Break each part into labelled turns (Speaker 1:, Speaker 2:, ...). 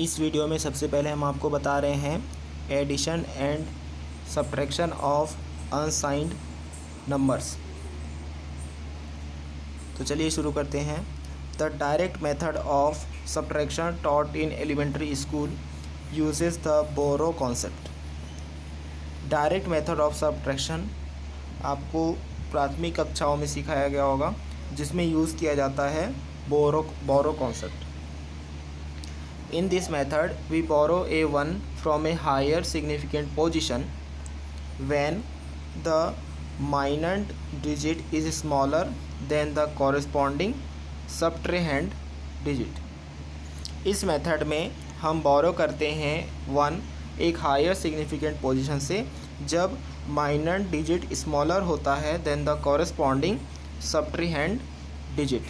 Speaker 1: इस वीडियो में सबसे पहले हम आपको बता रहे हैं addition and subtraction of unsigned numbers. तो चलिए शुरू करते हैं। The direct method of subtraction taught in elementary school uses the borrow concept. Direct method of subtraction आपको प्राथमिक कक्षाओं में सिखाया गया होगा, जिसमें यूज़ किया जाता है बोरो concept. In this method, we borrow a 1 from a higher significant position when the minant digit is smaller than the corresponding subtrahend digit। इस मेथड में हम बोरो करते हैं 1 एक हायर सिग्निफिकेंट पोजीशन से जब माइनट डिजिट स्मॉलर होता है then the corresponding subtrahend digit.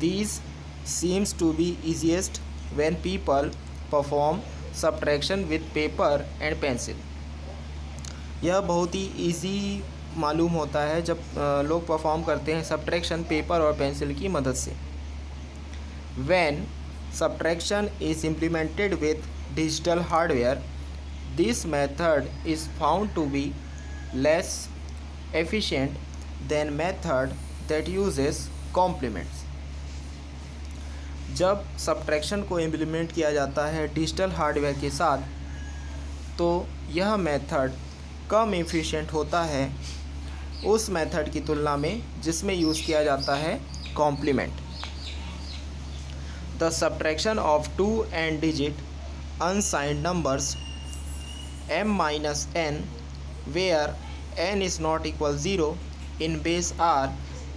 Speaker 1: These seems to be easiest when people perform subtraction with paper and pencil। यह बहुत ही ईजी मालूम होता है जब लोग परफॉर्म करते हैं सब्ट्रैक्शन पेपर और पेंसिल की मदद से। When subtraction is implemented with digital hardware, this method is found to be less efficient than method that uses complements। जब सब्ट्रैक्शन को इम्प्लीमेंट किया जाता है डिजिटल हार्डवेयर के साथ, तो यह मेथड कम एफिशिएंट होता है उस मेथड की तुलना में जिसमें यूज़ किया जाता है complement. The subtraction of 2 and digit unsigned numbers m-n where n is not equal 0 in base r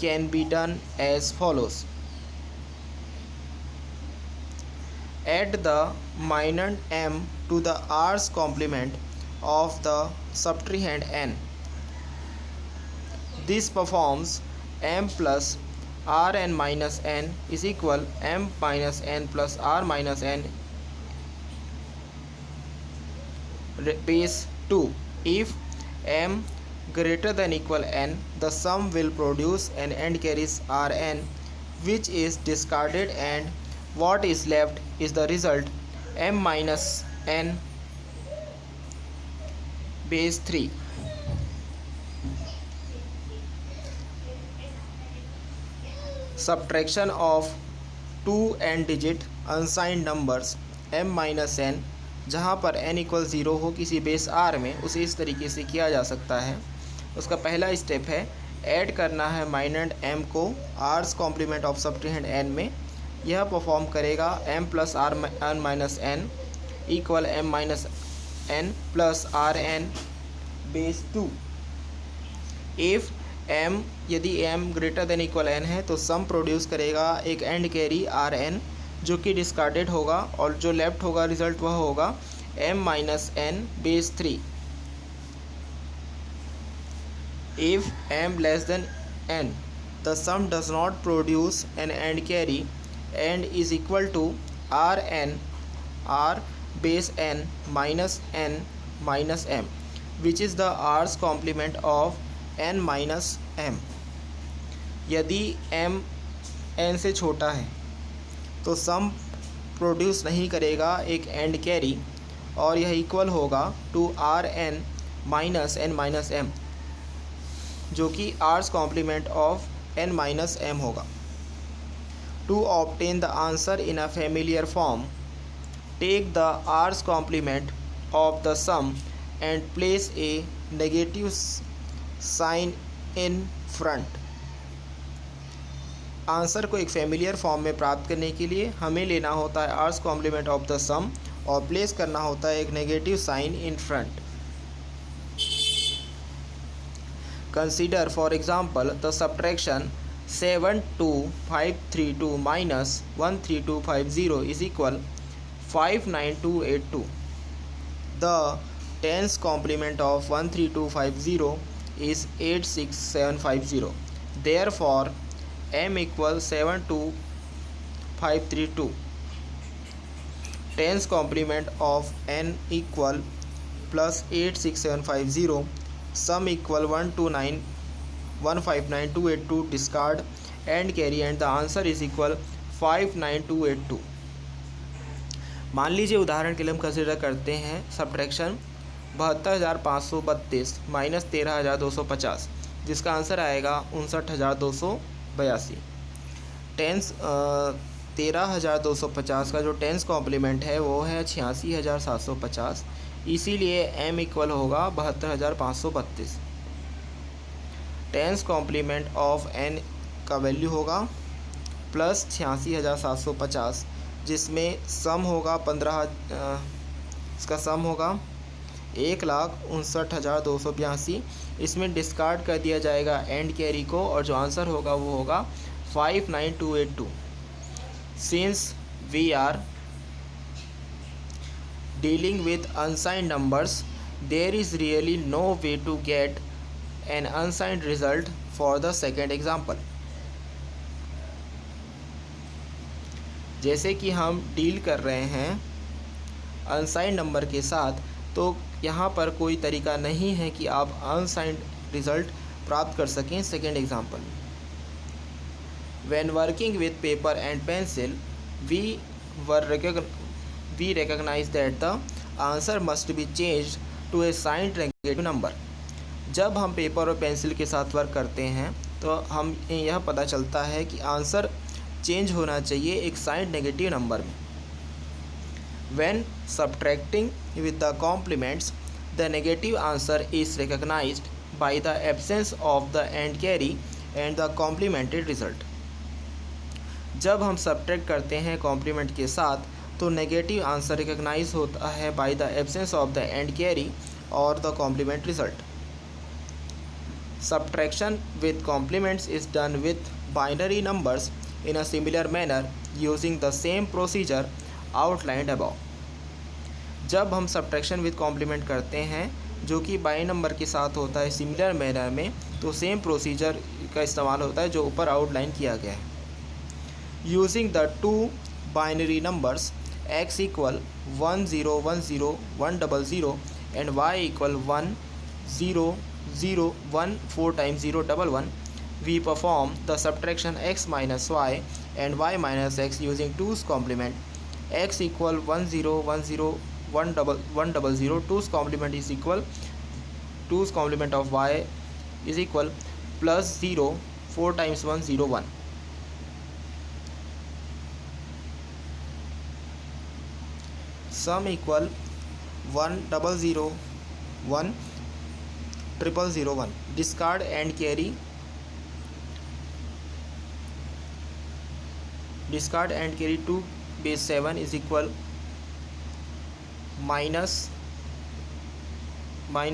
Speaker 1: can be done as follows। Add the minant m to the r's complement of the subtrahend n। This performs m plus rn minus n is equal m minus n plus r minus n base 2। If m greater than equal n, the sum will produce an end carries rn which is discarded and what is left is the result m minus n base 3। Subtraction of 2 and digit unsigned numbers m minus n, जहाँ पर n equal 0 हो किसी base r में, उसे इस तरीके से किया जा सकता है। उसका पहला स्टेप है ऐड करना है माइनट m को r's कॉम्प्लीमेंट ऑफ सबट्रीहैंड n में। यह परफॉर्म करेगा m plus r n minus n equal m minus n plus r n base 2। If m यदि m greater than equal n है तो सम प्रोड्यूस करेगा एक एंड कैरी आर एन जो कि डिस्कार्डेड होगा और जो लेफ्ट होगा रिजल्ट वह होगा m minus n base 3। If m less than n the sum does not produce an end carry and is equal to rn r base n minus m which is the r's complement of n minus m। यदि m n से छोटा है तो सम produce नहीं करेगा एक end carry और यह इक्वल होगा to r n minus m जो कि r's complement of n minus m होगा। To obtain the answer in a familiar form, take the r's complement of the sum and place a negative sign in front। Answer को एक familiar form में प्राप्त करने के लिए हमें लेना होता है r's complement ऑफ द सम और प्लेस करना होता है एक negative sign in front. Consider for example the subtraction 72532 minus 13250 is equal 59282। The tens complement of 13250 is 86750। Therefore m equals 72532। Tens complement of n equal plus 86750, sum equal 159 159 282, discard and carry and the answer is equal 59282। मान लीजिए उदाहरण के लिए हम consider करते हैं subtraction 72,532 minus 13,250, जिसका answer आएगा 59,282। टेंस 13,250 का जो टेंस कॉम्प्लीमेंट है वो है 86,750, इसीलिए m इक्वल होगा 72,532। टेंस कॉम्प्लीमेंट ऑफ n का वैल्यू होगा प्लस 86,750, जिसमें सम होगा 15, इसका सम होगा 1,59,282। इसमें डिस्कार्ड कर दिया जाएगा एंड कैरी को और जो आंसर होगा वो होगा 59282। Since we are dealing with unsigned numbers, there is really no way to get an unsigned result for the second example. जैसे कि हम डील कर रहे हैं अनसाइंड नंबर के साथ, तो यहाँ पर कोई तरीका नहीं है कि आप अनसाइंड रिज़ल्ट प्राप्त कर सकें सेकेंड एग्जाम्पल में। When working with paper and pencil, we recognize that the answer must be changed to a signed negative number। जब हम पेपर और पेंसिल के साथ वर्क करते हैं तो हम यह पता चलता है कि आंसर चेंज होना चाहिए एक साइंड नेगेटिव नंबर में। When subtracting with the complements, the negative answer is recognized by the absence of the end carry and the complemented result। जब हम सब्ट्रैक्ट करते हैं कॉम्प्लीमेंट के साथ तो नेगेटिव आंसर रिकग्नाइज होता है by the absence of the end carry और the complement result. Subtraction with complements is done with binary numbers in a similar manner using the same procedure outlined above. जब हम subtraction with complement करते हैं जो कि binary number के साथ होता है सिमिलर मैनर में, तो सेम प्रोसीजर का इस्तेमाल होता है जो ऊपर आउटलाइन किया गया है। Using the two binary numbers x equal 1010 and y equal 1001 4 times 011, we perform the subtraction x minus y and y minus x using 2's complement। x equal 1010 100, 2's complement is equal 2's complement of y is equal plus 0 4 times 101। Sum equal 10001 0001। Discard end carry, discard end carry 2 base 7 is equal minus 1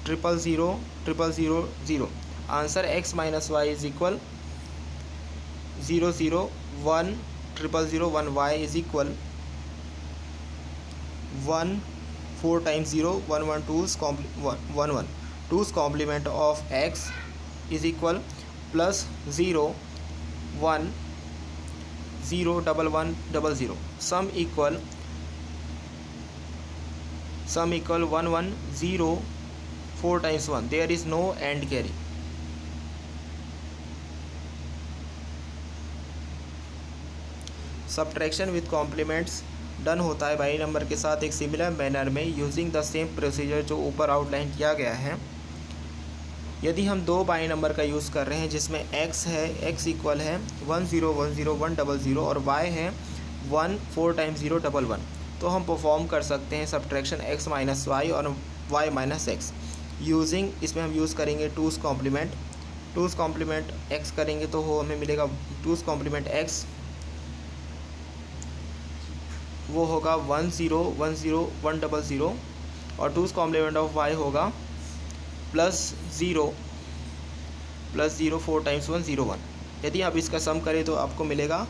Speaker 1: 000 0। Answer x minus y is equal 001 0001। y is equal 1 4 times 0 11 2's 11। 2's complement of x is equal plus 0 1 0 11 00। sum equal 110 4 times 1। there is no end carry। Subtraction with complements done होता है binary number के साथ एक similar manner में using the same procedure जो ऊपर outline किया गया है। यदि हम दो बाइनरी नंबर का यूज़ कर रहे हैं जिसमें x है, x इक्वल है 1010100 और y है 1 4 times 011, तो हम परफॉर्म कर सकते हैं सब्ट्रैक्शन x माइनस वाई और y माइनस एक्स यूजिंग, इसमें हम यूज़ करेंगे 2's complement। 2's complement x करेंगे तो वो हमें मिलेगा 2's complement x, वो होगा 1010100 और 2's complement ऑफ y होगा प्लस 0 4 times 101। यदि आप इसका सम करें तो आपको मिलेगा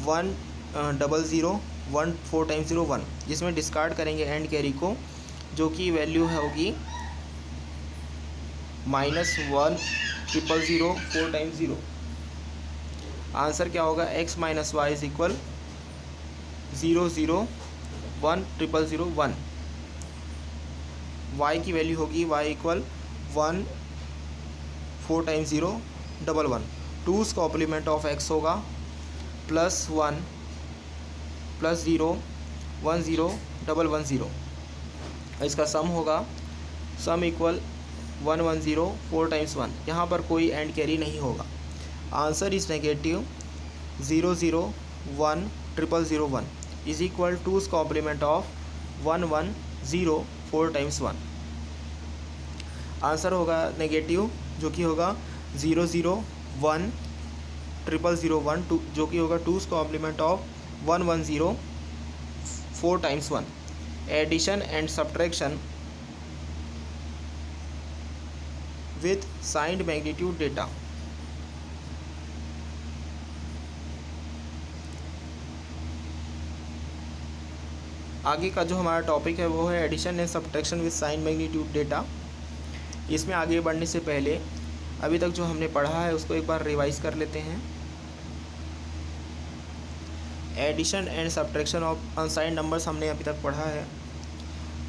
Speaker 1: 100 1 4 times 0 1, जिसमें डिस्कार्ड करेंगे एंड कैरी को जो कि वैल्यू होगी -1 000 4 times 0। आंसर क्या होगा x minus y is equal 001 0001। y की वैल्यू होगी y equal 1 4 times 0 11। 2's complement of x होगा +1 +0 1 0 1 1 0। इसका सम होगा सम इक्वल 1 1 0 4 टाइम्स 1। यहाँ पर कोई एंड कैरी नहीं होगा। Answer is negative 0 0 1 0 0 1 is equal 2's complement of 1 1 0 4 times 1। Answer होगा नेगेटिव जो कि होगा 0 0 1 0 0 1 2 जो कि होगा 2's complement of 1 1 0 4 times 1। Addition and subtraction with signed magnitude data. आगे का जो हमारा टॉपिक है वो है addition and subtraction with sign magnitude data. इसमें आगे बढ़ने से पहले अभी तक जो हमने पढ़ा है उसको एक बार रिवाइज कर लेते हैं। Addition and subtraction of unsigned numbers हमने अभी तक पढ़ा है।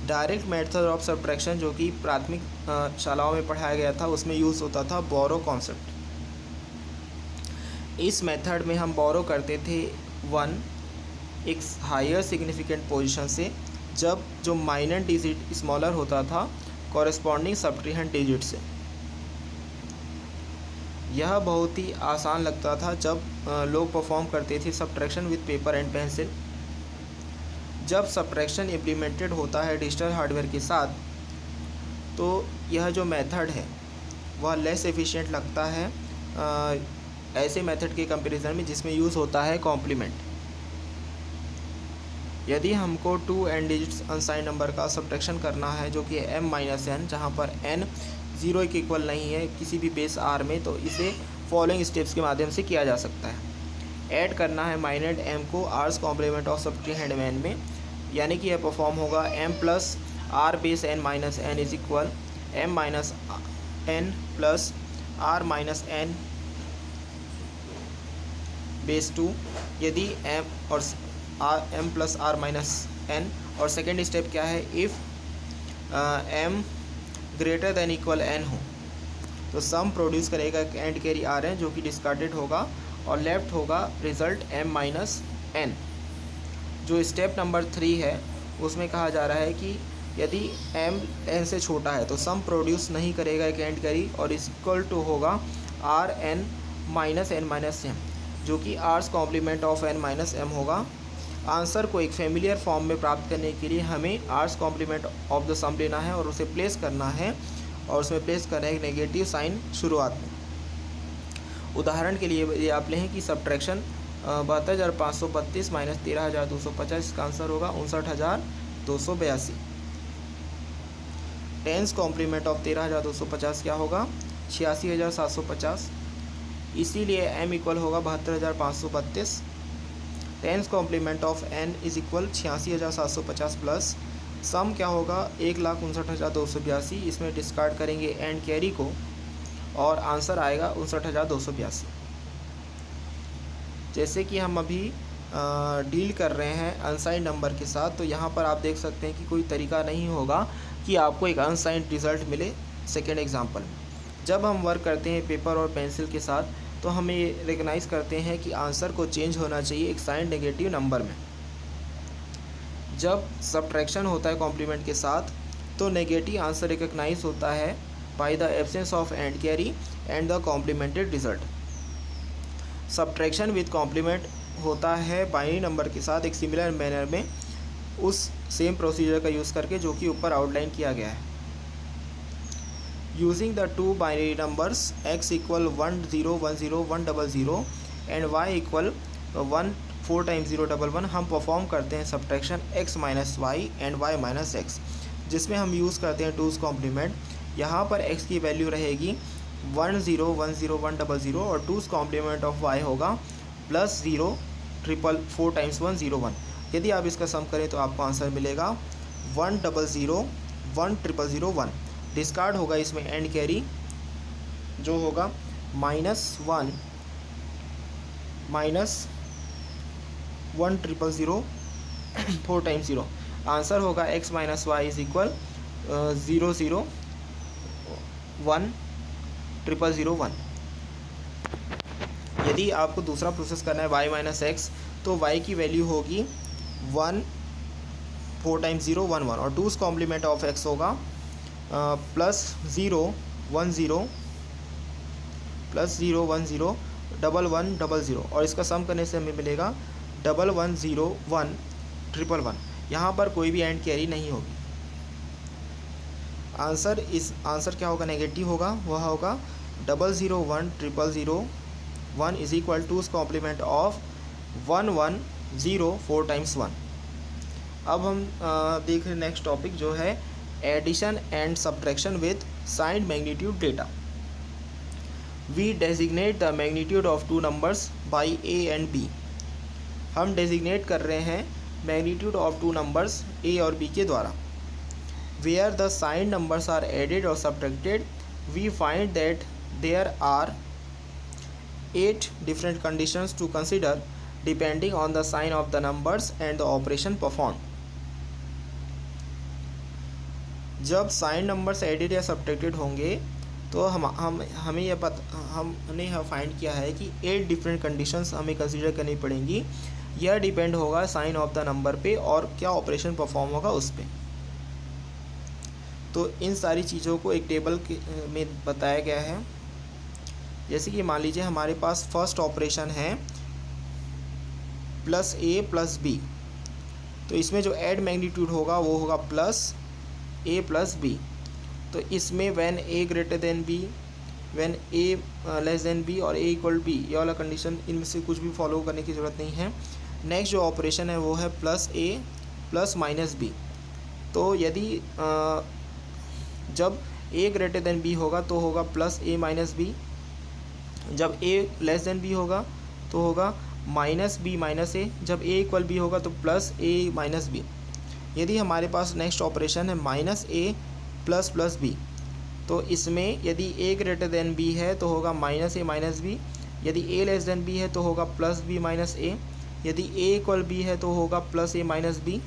Speaker 1: डायरेक्ट मेथड ऑफ सब्ट्रैक्शन जो कि प्राथमिक शालाओं में पढ़ाया गया था उसमें यूज़ होता था बोरो कॉन्सेप्ट। इस मेथड में हम बोरो करते थे 1 एक हायर सिग्निफिकेंट पोजीशन से जब जो माइनर डिजिट स्मॉलर होता था कॉरेस्पॉन्डिंग सब्ट्रीहेंट डिजिट से। यह बहुत ही आसान लगता था जब लोग परफॉर्म करते थे subtraction with paper and pencil. जब सब्ट्रैक्शन इम्प्लीमेंटेड होता है डिजिटल हार्डवेयर के साथ तो यह जो मेथड है वह लेस एफिशिएंट लगता है ऐसे मेथड के कंपैरिजन में जिसमें यूज़ होता है कॉम्प्लीमेंट। यदि हमको 2 एन डिजिट्स अनसाइंड नंबर का सब्ट्रैक्शन करना है जो कि m-n, जहाँ पर n 0 के इक्वल नहीं है किसी भी बेस r में, तो इसे फॉलोइंग स्टेप्स के माध्यम से किया जा सकता है। ऐड करना है माइनर m को r's कॉम्प्लीमेंट ऑफ सब्ट्रीहेंड n में, यानी कि यह परफॉर्म होगा m plus r base n minus n is equal m minus n plus r minus n base 2। यदि m और m plus r minus n, और सेकेंड स्टेप क्या है, if m greater than equal n हो तो सम produce करेगा and carry r है जो कि डिस्कार्डेड होगा और लेफ्ट होगा रिजल्ट m माइनस n। जो स्टेप नंबर 3 है उसमें कहा जा रहा है कि यदि m n से छोटा है तो सम प्रोड्यूस नहीं करेगा एक एंड कैरी और इक्वल टू होगा r n minus n minus m जो कि r's complement of n minus m होगा। आंसर को एक फेमिलियर फॉर्म में प्राप्त करने के लिए हमें r's कॉम्प्लीमेंट ऑफ द सम लेना है और उसे प्लेस करना है, और उसमें प्लेस करना है एक नेगेटिव साइन शुरुआत में। उदाहरण के लिए ये आप लें कि सब्ट्रैक्शन 72,532 माइनस 13,250, इसका आंसर होगा 59,282। टेंस कॉम्प्लीमेंट ऑफ 13,250 क्या होगा, 86,750। इसीलिए m इक्वल होगा 72,532। Tens complement of n is equal 86,750 plus sum क्या होगा 1,59,282। इसमें डिस्कार्ड करेंगे एंड कैरी को और आंसर आएगा 59,282। जैसे कि हम अभी डील कर रहे हैं अनसाइंड नंबर के साथ, तो यहाँ पर आप देख सकते हैं कि कोई तरीका नहीं होगा कि आपको एक अनसाइंड रिज़ल्ट मिले। सेकेंड एग्जांपल में जब हम वर्क करते हैं पेपर और पेंसिल के साथ तो हम ये रिकग्नाइज़ करते हैं कि आंसर को चेंज होना चाहिए एक साइन नेगेटिव नंबर में। जब सब्ट्रैक्शन होता है कॉम्प्लीमेंट के साथ तो नेगेटिव आंसर रिकग्नाइज होता है by the absence of end carry and the complemented result. Subtraction with complement होता है बाइनरी नंबर के साथ एक सिमिलर मैनर में उस सेम प्रोसीजर का यूज़ करके जो कि ऊपर आउटलाइन किया गया है। Using the two binary numbers x equal 1 0 1 0 1 0 0 and y equal 1 4 times 0 1 1, हम परफॉर्म करते हैं subtraction x minus y and y minus x, जिसमें हम यूज़ करते हैं 2's कॉम्प्लीमेंट। यहाँ पर x की वैल्यू रहेगी 1 0 1 0 1 0 0 और 2's कॉम्प्लीमेंट ऑफ y होगा प्लस 0 4 टाइम्स 1 0 1। यदि आप इसका सम करें तो आपको आंसर मिलेगा 1 0 0 1 0 0 1। डिस्कार्ड होगा इसमें एंड कैरी जो होगा -1 -1 0 0 4 टाइम्स 0। आंसर होगा x minus y is equal 0 0 1 0 0 1। यदि आपको दूसरा प्रोसेस करना है y माइनस एक्स, तो y की वैल्यू होगी 1, 4 टाइम्स 0 1 1, और 2's कॉम्प्लीमेंट ऑफ x होगा प्लस 0 1 0 प्लस 0 1 0 डबल 1 डबल 0, और इसका सम करने से हमें मिलेगा 1 1 0 1 ट्रिपल 1। यहाँ पर कोई भी एंड कैरी नहीं होगी। आंसर क्या होगा, नेगेटिव होगा, वह होगा 0 0 1 0 0 1 is equal to complement of 1 1 0 4 times 1। अब हम देख रहे हैं नेक्स्ट टॉपिक जो है addition and subtraction with sign magnitude data. We designate the magnitude of two numbers by A and B. हम डेजिग्नेट कर रहे हैं magnitude of two numbers A और बी के द्वारा। Where the sign numbers are added और subtracted, we find that there are 8 different conditions to consider depending on the sign of the numbers and the operation performed। जब sign numbers added या subtracted होंगे तो हमने यह find किया है कि 8 डिफरेंट कंडीशंस हमें कंसीडर करनी पड़ेंगी। यह डिपेंड होगा साइन ऑफ द नंबर पे और क्या ऑपरेशन परफॉर्म होगा उस पर। तो इन सारी चीज़ों को एक टेबल में बताया गया है। जैसे कि मान लीजिए हमारे पास फर्स्ट ऑपरेशन है प्लस ए प्लस बी, तो इसमें जो ऐड मैग्नीट्यूड होगा वो होगा प्लस ए प्लस बी। तो इसमें when a greater than b, when a less than b और ए इक्वल बी, ये वाला कंडीशन, इनमें से कुछ भी फॉलो करने की ज़रूरत नहीं है। नेक्स्ट जो ऑपरेशन है वो है plus a plus minus b. तो यदि जब ए ग्रेटर देन बी होगा तो होगा प्लस ए माइनस बी, जब ए लेस देन बी होगा तो होगा माइनस बी माइनस ए, जब ए इक्वल बी होगा तो प्लस ए माइनस बी। यदि हमारे पास नेक्स्ट ऑपरेशन है minus a plus plus b, तो इसमें यदि ए ग्रेटर देन बी है तो होगा माइनस ए माइनस बी, यदि ए लेस देन बी है तो होगा प्लस बी माइनस ए, यदि ए इक्वल बी है तो होगा plus a minus B.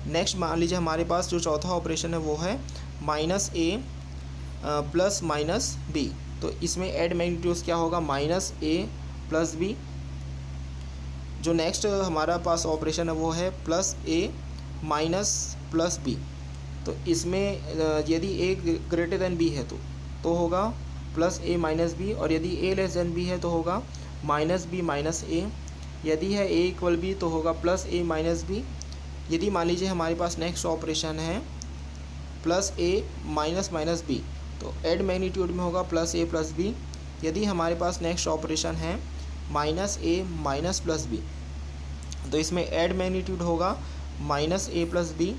Speaker 1: Next मान लीजिए हमारे पास जो चौथा ऑपरेशन है वो है minus a plus minus b, तो इसमें ऐड मैग्नीट्यूड्स क्या होगा, माइनस ए प्लस बी। जो नेक्स्ट हमारा पास ऑपरेशन है वो है plus a minus plus b, तो इसमें यदि ए ग्रेटर देन बी है तो होगा प्लस ए माइनस बी, और यदि ए लेस देन बी है तो होगा माइनस बी माइनस ए, यदि है ए इक्वल बी तो होगा प्लस ए माइनस बी। यदि मान लीजिए हमारे पास नेक्स्ट ऑपरेशन है plus a minus minus b, तो ऐड मैग्नीट्यूड में होगा प्लस ए प्लस बी। यदि हमारे पास नेक्स्ट ऑपरेशन है minus a minus plus b, तो इसमें ऐड मैग्नीट्यूड होगा माइनस ए प्लस बी।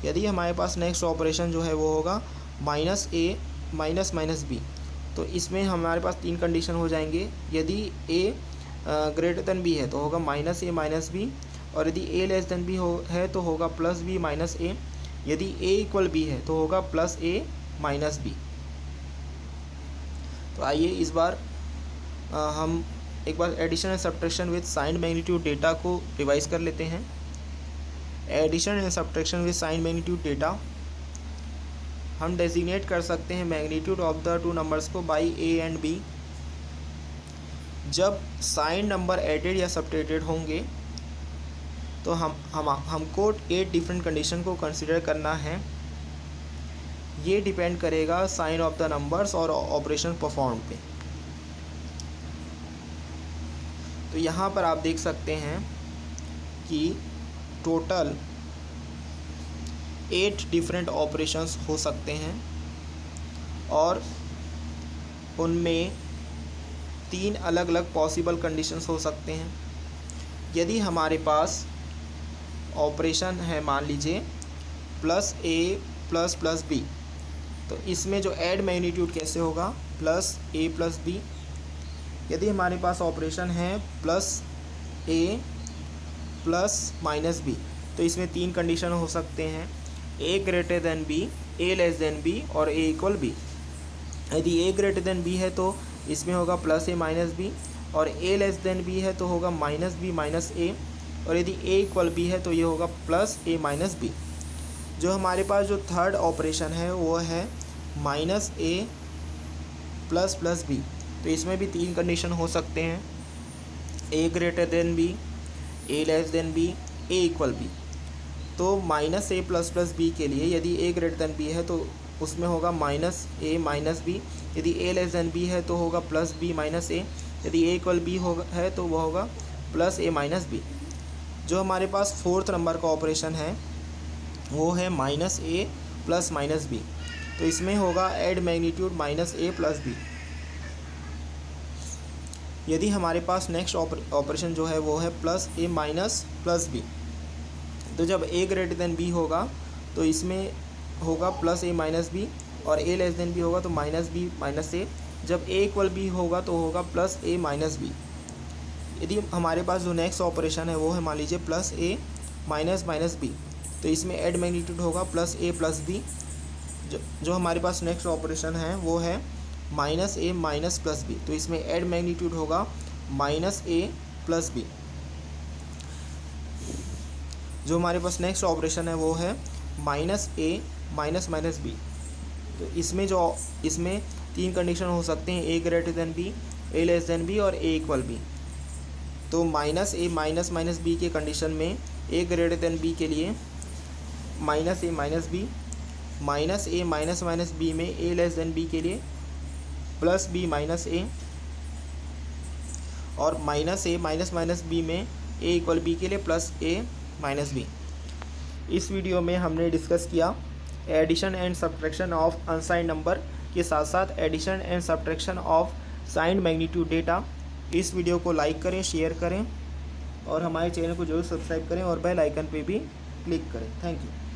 Speaker 1: यदि हमारे पास नेक्स्ट ऑपरेशन जो है वो होगा minus a minus minus b, तो इसमें हमारे पास 3 कंडीशन हो जाएंगे। यदि ए ग्रेटर देन बी है तो होगा माइनस ए माइनस बी, और यदि ए लेस देन बी है तो होगा प्लस बी माइनस ए, यदि ए इक्वल बी है तो होगा प्लस ए माइनस बी। तो आइए इस बार हम एक बार addition and subtraction with sign magnitude data को रिवाइज कर लेते हैं। Addition and subtraction with sign magnitude data, हम डेजिग्नेट कर सकते हैं magnitude of the two numbers को बाई ए एंड बी। जब साइन नंबर एडेड या सब्ट्रैक्टेड होंगे तो हमको 8 डिफरेंट कंडीशन को कंसिडर करना है। ये डिपेंड करेगा साइन ऑफ द नंबर्स और ऑपरेशन परफॉर्म पे। तो यहाँ पर आप देख सकते हैं कि टोटल 8 डिफरेंट ऑपरेशंस हो सकते हैं और उनमें 3 अलग अलग पॉसिबल कंडीशंस हो सकते हैं। यदि हमारे पास ऑपरेशन है मान लीजिए plus a plus plus b, तो इसमें जो ऐड मैग्नीट्यूड कैसे होगा, प्लस ए प्लस बी। यदि हमारे पास ऑपरेशन है plus a plus minus b, तो इसमें 3 कंडीशन हो सकते हैं, a greater than b, a less than b और ए इक्वल बी। यदि ए ग्रेटर देन बी है तो इसमें होगा प्लस ए माइनस बी, और ए लेस देन बी है तो होगा माइनस बी माइनस ए, और यदि ए इक्वल बी है तो ये होगा प्लस ए माइनस बी। जो हमारे पास जो थर्ड ऑपरेशन है वो है minus a plus plus b, तो इसमें भी 3 कंडीशन हो सकते हैं, a greater than b, a less than b, A equal b. तो minus a plus plus B के लिए यदि ए ग्रेटर देन बी है तो उसमें होगा माइनस ए माइनस बी, यदि ए लेस देन बी है तो होगा प्लस बी माइनस ए, यदि ए इक्वल बी होगा है तो वह होगा प्लस ए माइनस बी। जो हमारे पास 4th नंबर का ऑपरेशन है वो है minus a plus minus b. तो इसमें होगा add magnitude minus a plus b. यदि हमारे पास नेक्स्ट ऑपरेशन जो है वो है plus a minus plus b, तो जब ए ग्रेटर देन बी होगा तो इसमें होगा प्लस ए माइनस बी, और ए लेस देन बी होगा तो माइनस बी माइनस ए। जब ए इक्वल बी होगा तो होगा प्लस ए माइनस बी। यदि हमारे पास जो नेक्स्ट ऑपरेशन है वो है मान लीजिए plus a minus minus b, तो इसमें ऐड मैग्नीट्यूड होगा प्लस ए प्लस बी। जो हमारे पास नेक्स्ट ऑपरेशन है वो है minus a minus plus b, तो इसमें ऐड मैग्नीट्यूड होगा माइनस ए प्लस बी। जो हमारे पास नेक्स्ट ऑपरेशन है वो है minus a minus minus b. तो इसमें 3 कंडीशन हो सकते हैं, a greater than b, a less than b और ए इक्वल बी। तो minus a minus minus b के कंडीशन में ए ग्रेटर देन बी के लिए minus a minus b, minus a minus minus b में ए लेस देन बी के लिए plus B minus a, और minus a minus minus b में a equal b के लिए प्लस ए माइनस बी। इस वीडियो में हमने डिस्कस किया addition and subtraction of unsigned number के साथ साथ addition and subtraction of signed magnitude data. इस वीडियो को लाइक करें, शेयर करें और हमारे चैनल को जरूर सब्सक्राइब करें और बेल आइकन पे भी क्लिक करें। Thank you.